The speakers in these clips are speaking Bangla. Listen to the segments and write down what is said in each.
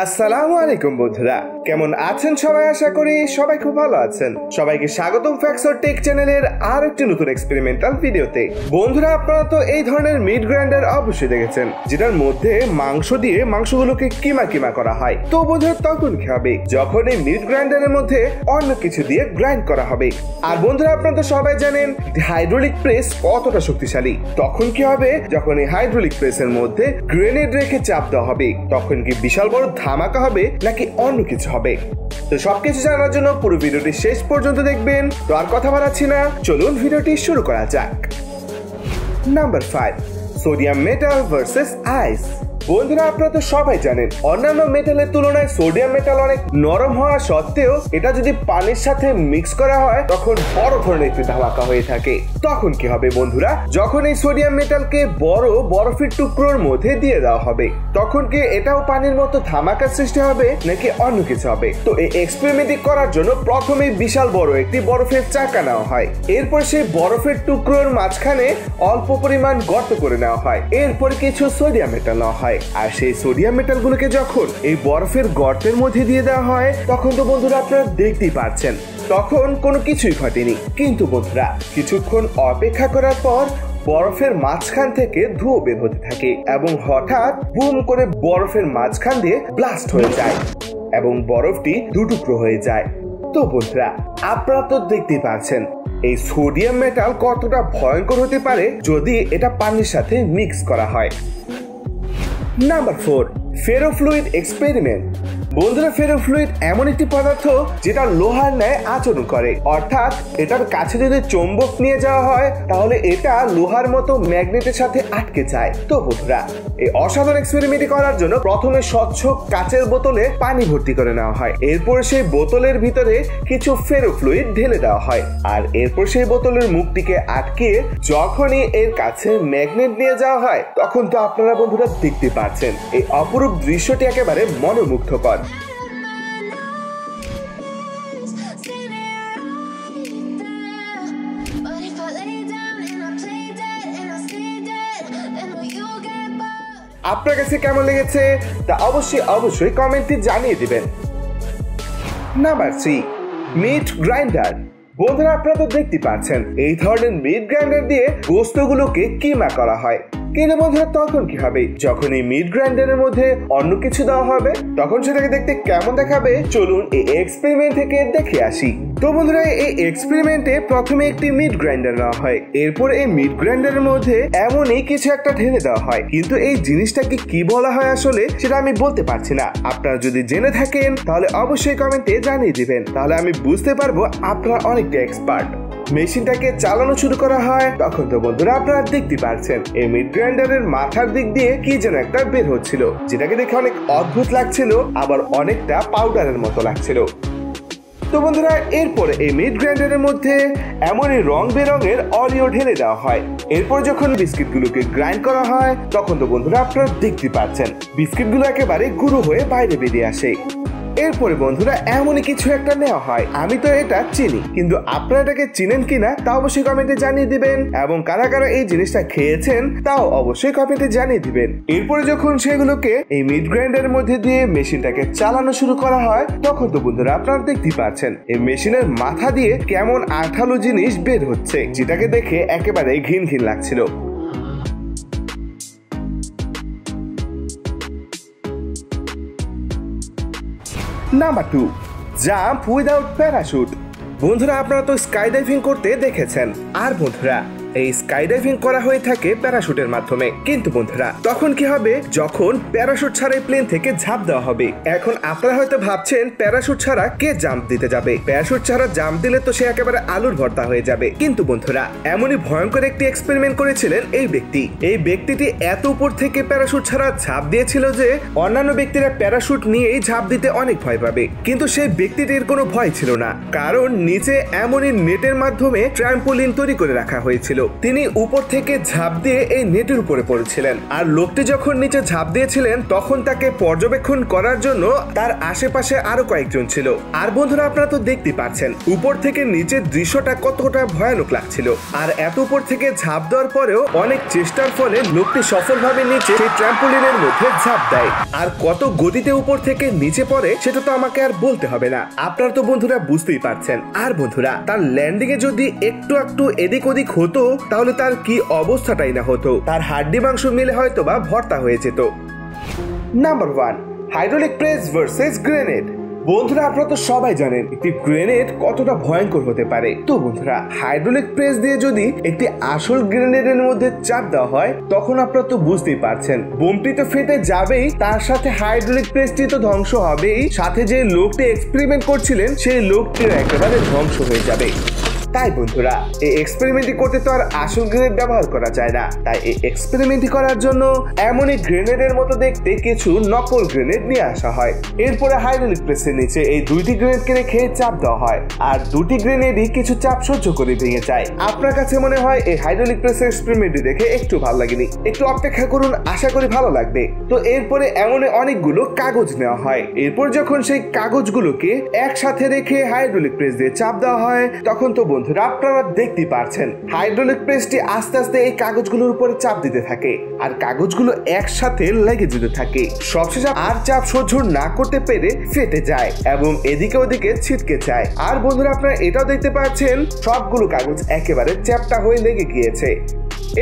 আসসালামু আলাইকুম বন্ধুরা, কেমন আছেন সবাই? আশা করি সবাই খুব ভালো আছেন। সবাইকে স্বাগতম ফ্যাক্টস অর টেক চ্যানেলের আর একটি নতুন এক্সপেরিমেন্টাল ভিডিওতে। বন্ধুরা, আপনারা তো এই ধরনের মিট গ্রাইন্ডার অবশ্যই দেখেছেন, যেটার মধ্যে মাংস দিয়ে মাংসগুলোকে কিমা কিমা করা হয়। তো বন্ধুরা, তখন কি হবে যখন এই মিট গ্রাইন্ডারের মধ্যে অন্য কিছু দিয়ে গ্রাইন্ড করা হবে? আর বন্ধুরা, আপনারা তো সবাই জানেন হাইড্রোলিক প্রেস কতটা শক্তিশালী। তখন কি হবে যখন এই হাইড্রোলিক প্রেসের মধ্যে গ্রেনেড রেখে চাপ দেওয়া হবে? তখন কি বিশাল বড় ধামাকা হবে নাকি অন্য কিছু হবে? তো সবকিছু জানার জন্য পুরো ভিডিওটি শেষ পর্যন্ত দেখবেন। তো আর কথা বাড়াচ্ছি না, চলুন ভিডিওটি শুরু করা যাক। নাম্বার 5, সোডিয়াম মেটাল ভার্সেস আইস। বন্ধুরা, আপনারা তো সবাই জানেন অন্যান্য মেটালের তুলনায় সোডিয়াম মেটাল অনেক নরম হওয়া সত্ত্বেও এটা যদি পানির সাথে মিক্স করা হয় তখন বড় ধরনের একটি ধামাকা হয়ে থাকে। তখন কি হবে বন্ধুরা, যখন এই সোডিয়াম মেটালকে বড় বরফের টুকরোর মধ্যে দিয়ে দেওয়া হবে তখন কি এটাও পানির মতো ধামাকার সৃষ্টি হবে নাকি অন্য কিছু হবে? তো এই এক্সপেরিমেন্ট করার জন্য প্রথমেই বিশাল বড় একটি বরফের চাকা নেওয়া হয়। এরপর সেই বরফের টুকরোর মাঝখানে অল্প পরিমাণ গর্ত করে নেওয়া হয়। এরপর কিছু সোডিয়াম মেটাল নেওয়া হয়, আর সেই সোডিয়াম মেটাল গুলোকে যখন এই বরফের গর্তের মধ্যে দিয়ে দেওয়া হয় তখন তো বন্ধুরা আপনারা দেখতেই পাচ্ছেন তখন কোনো কিছুই ঘটেনি। কিন্তু বন্ধুরা, কিছুক্ষণ অপেক্ষা করার পর বরফের মাঝখান থেকে ধোঁয়া বের হতে থাকে এবং হঠাৎ বুম করে বরফের মাঝখান দিয়ে ব্লাস্ট হয়ে যায় এবং বরফটি দুটুকরো হয়ে যায়। তো বন্ধুরা, আপনারা তো দেখতেই পাচ্ছেন এই সোডিয়াম মেটাল কতটা ভয়ঙ্কর হতে পারে যদি এটা পানির সাথে মিক্স করা হয়। Number 4, ferrofluid experiment. বন্ধুরা, ফেরোফ্লুইড এমন একটি পদার্থ যেটা লোহার ন্যায় আচরণ করে, অর্থাৎ এটার কাছে যদি চুম্বক নিয়ে যাওয়া হয় তাহলে এটা লোহার মতো ম্যাগনেটের সাথে আটকে যায়। তো বন্ধুরা, এই অসাধারণ এক্সপেরিমেন্ট করার জন্য প্রথমে স্বচ্ছ কাচের বোতলে পানি ভর্তি করে নেওয়া হয়। এরপর সেই বোতলের ভিতরে কিছু ফেরোফ্লুইড ঢেলে দেওয়া হয়, আর এরপর সেই বোতলের মুখটিকে আটকে যখনই এর কাছে ম্যাগনেট নিয়ে যাওয়া হয় তখন তো আপনারা বন্ধুরা দেখতে পাচ্ছেন এই অপরূপ দৃশ্যটি একেবারে মনোমুগ্ধকর। আপনার কাছে কেমন লেগেছে তা অবশ্যই কমেন্টে জানিয়ে দিবেন। Number 3, meat grinder. বন্ধুরা, আপনারা তো দেখতে পাচ্ছেন এই ধরনের মিট গ্রাইন্ডার দিয়ে গোস্তগুলোকে কিমা করা হয়। কিন্তু বন্ধুরা, তখন কি হবে যখন এই মিট গ্রাইন্ডারের মধ্যে অন্য কিছু দেওয়া হবে? তখন সেটাকে দেখতে কেমন দেখাবে চলুন এই এক্সপেরিমেন্ট থেকে দেখে আসি। তো বন্ধুরা, এই এক্সপেরিমেন্টে প্রথমে একটি মিট গ্রাইন্ডার নেওয়া হয়। এরপর এই মিট গ্রাইন্ডারের মধ্যে এমনই কিছু একটা ঢেলে দেওয়া হয়, কিন্তু এই জিনিসটাকে কি বলা হয় আসলে সেটা আমি বলতে পারছি না। আপনারা যদি জেনে থাকেন তাহলে অবশ্যই কমেন্টে জানিয়ে দিবেন, তাহলে আমি বুঝতে পারবো আপনারা অনেকটা এক্সপার্ট। মেশিনটাকে চালানো শুরু করা হয় তখন তো বন্ধুরা আপনারা দেখতে পাচ্ছেন এই মিট গ্রাইন্ডারের মাথার দিক দিয়ে কি যেন একটা বের হচ্ছিল, যেটাকে দেখে অনেক অদ্ভুত লাগছিল, আবার অনেকটা পাউডারের মতো লাগছিল। তো বন্ধুরা, এরপরে এই মিট গ্রাইন্ডারের মধ্যে এমনই রং বেরঙের অরিও ঢেলে দেওয়া হয়। এরপর যখন বিস্কিটগুলোকে গ্রাইন্ড করা হয় তখন তো বন্ধুরা আপনারা দেখতে পাচ্ছেন বিস্কিটগুলো একেবারে গুঁড়ো হয়ে বাইরে বেরিয়ে আসে। এরপরে বন্ধুরা এমনই কিছু একটা নেওয়া হয়, আমি তো এটা চিনি, কিন্তু আপনারা এটাকে চিনেন কিনা তা অবশ্যই কমেন্টে জানিয়ে দিবেন, এবং কারা কারা এই জিনিসটা খেয়েছেন তাও অবশ্যই কমেন্টে জানিয়ে দিবেন। এরপরে যখন সেগুলোকে এই মিট গ্রাইন্ডারের মধ্যে দিয়ে মেশিনটাকে চালানো শুরু করা হয় তখন তো বন্ধুরা আপনারা দেখতে পাচ্ছেন এই মেশিনের মাথা দিয়ে কেমন আঠালো জিনিস বের হচ্ছে, যেটাকে দেখে একেবারে ঘিন ঘিন লাগছিল। Number 2, jump without parachute. বন্ধুরা, আপনারা তো স্কাই ডাইভিং করতে দেখেছেন, আর বন্ধুরা এই স্কাই ডাইভিং করা হয়ে থাকে প্যারাশুটের মাধ্যমে। কিন্তু বন্ধুরা, তখন কি হবে যখন প্যারাশুট ছাড়াই প্লেন থেকে ঝাঁপ দেওয়া হবে? এখন আপনারা হয়তো ভাবছেন প্যারাশুট ছাড়া কে জাম্প দিতে যাবে? প্যারাশুট ছাড়া জাম্প দিলে তো সে একেবারে আলুর ভর্তা হয়ে যাবে। কিন্তু বন্ধুরা, এমনই ভয়ঙ্কর একটি এক্সপেরিমেন্ট করেছিলেন এই ব্যক্তিটি এত উপর থেকে প্যারাশুট ছাড়া ঝাঁপ দিয়েছিল যে অন্যান্য ব্যক্তিরা প্যারাশুট নিয়েই ঝাঁপ দিতে অনেক ভয় পাবে, কিন্তু সেই ব্যক্তিটির কোনো ভয় ছিল না, কারণ নিচে এমনই নেটের মাধ্যমে ট্রাম্পোলিন তৈরি করে রাখা হয়েছিল। ছিল। তিনি উপর থেকে ঝাঁপ দিয়ে এই নেটের উপরে পড়েছিলেন, আর লোকটি যখন নিচে ঝাঁপ দিয়েছিলেন তখন তাকে পর্যবেক্ষণ করার জন্য তার আশেপাশে আরো কয়েকজন ছিল। আর বন্ধুরা আপনারা তো দেখতে পাচ্ছেন উপর থেকে নিচের দৃশ্যটা কতটা ভয়ানক লাগছিল। আর এত উপর থেকে ঝাঁপ দেওয়ার পরেও অনেক চেষ্টার ফলে লোকটি সফলভাবে নিচে সেই ট্র্যাম্পোলিনের মধ্যে ঝাঁপ দেয়। আর কত গতিতে উপর থেকে নিচে পড়ে সেটা তো আমাকে আর বলতে হবে না, আপনারা তো বন্ধুরা বুঝতেই পারছেন। আর বন্ধুরা তার ল্যান্ডিং এ যদি একটু এদিক ওদিক হতো তাহলে তার কি অবস্থাটাই না হতো, তার হাড্ডি মাংস মিলে হয়তো বা ভর্তা হয়ে যেত। Number 1, hydraulic press versus grenade. বন্ধুরা আপনারা তো সবাই জানেন একটি গ্রেনেড কতটা ভয়ঙ্কর হতে পারে। তো বন্ধুরা হাইড্রোলিক প্রেস দিয়ে যদি একটি আসল গ্রেনেডের মধ্যে চাপ দেওয়া হয় তখন আপনারা তো বুঝতেই পারছেন বোমটি তো ফেটে যাবেই, তার সাথে হাইড্রোলিক প্রেসটি তো ধ্বংস হবেই, সাথে যে লোকটি এক্সপেরিমেন্ট করছিলেন সেই লোকটির একেবারে ধ্বংস হয়ে যাবে। তাই বন্ধুরা এই এক্সপেরিমেন্টটি করতে তো আর আসল গ্রেনেড ব্যবহার করা যায় না, তাই এই এক্সপেরিমেন্টটি করার জন্য এমনই গ্রেনেডের মতো দেখতে কিছু নকল গ্রেনেড নিয়ে আসা হয়। এরপরে হাইড্রোলিক প্রেসের নিচে এই দুইটি গ্রেনেডকে রেখে চাপ দেওয়া হয়, আর দুটি গ্রেনেডই কিছু চাপ সহ্য করে ভেঙে যায়। আপনার কাছে মনে হয় এই হাইড্রোলিক প্রেসের এক্সপেরিমেন্টটি দেখে একটু ভালো লাগেনি, একটু অপেক্ষা করুন, আশা করি ভালো লাগবে। তো এরপরে এমন অনেকগুলো কাগজ নেওয়া হয়। এরপর যখন সেই কাগজগুলোকে একসাথে রেখে হাইড্রোলিক প্রেস দিয়ে চাপ দেওয়া হয় তখন তো বন্ধুরা আপনারা দেখতে পাচ্ছেন হাইড্রোলিক প্রেসটি আস্তে আস্তে এই কাগজগুলোর উপরে চাপ দিতে থাকে, আর কাগজগুলো একসাথে লেগে যেতে থাকে। সবশেষে আর চাপ সহ্য না করতে পেরে ফেটে যায় এবং এদিকে ওদিকে ছিটকে যায়। আর বন্ধুরা আপনারা এটাও দেখতে পাচ্ছেন সবগুলো কাগজ একেবারে চ্যাপ্টা হয়ে লেগে গিয়েছে।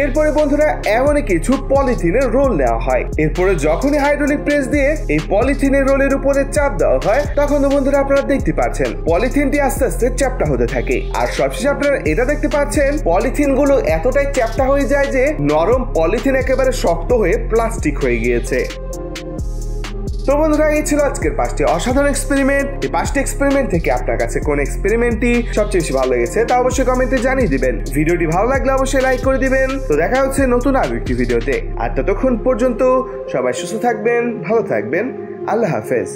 এরপরে বন্ধুরা এমনই কিছু পলিথিনের রোল নেওয়া হয়। এরপরে যখনই হাইড্রোলিক প্রেস দিয়ে এই পলিথিনের রোলের উপরে চাপ দেওয়া হয় তখন তো বন্ধুরা আপনারা দেখতে পাচ্ছেন পলিথিনটি আস্তে আস্তে চ্যাপ্টা হতে থাকে। আর সবশেষে আপনারা এটা দেখতে পাচ্ছেন পলিথিন গুলো এতটাই চ্যাপ্টা হয়ে যায় যে নরম পলিথিন একেবারে শক্ত হয়ে প্লাস্টিক হয়ে গিয়েছে। তো বন্ধুরা এই ছিল আজকের 5টি অসাধারণ এক্সপেরিমেন্ট। এই 5টি এক্সপেরিমেন্ট থেকে আপনার কাছে কোন এক্সপেরিমেন্টটি সবচেয়ে বেশি ভালো লেগেছে তা অবশ্যই কমেন্টে জানিয়ে দিবেন। ভিডিওটি ভালো লাগলে অবশ্যই লাইক করে দিবেন। তো দেখা হচ্ছে নতুন আরো একটি ভিডিওতে। আর ততক্ষণ পর্যন্ত সবাই সুস্থ থাকবেন, ভালো থাকবেন। আল্লাহ হাফেজ।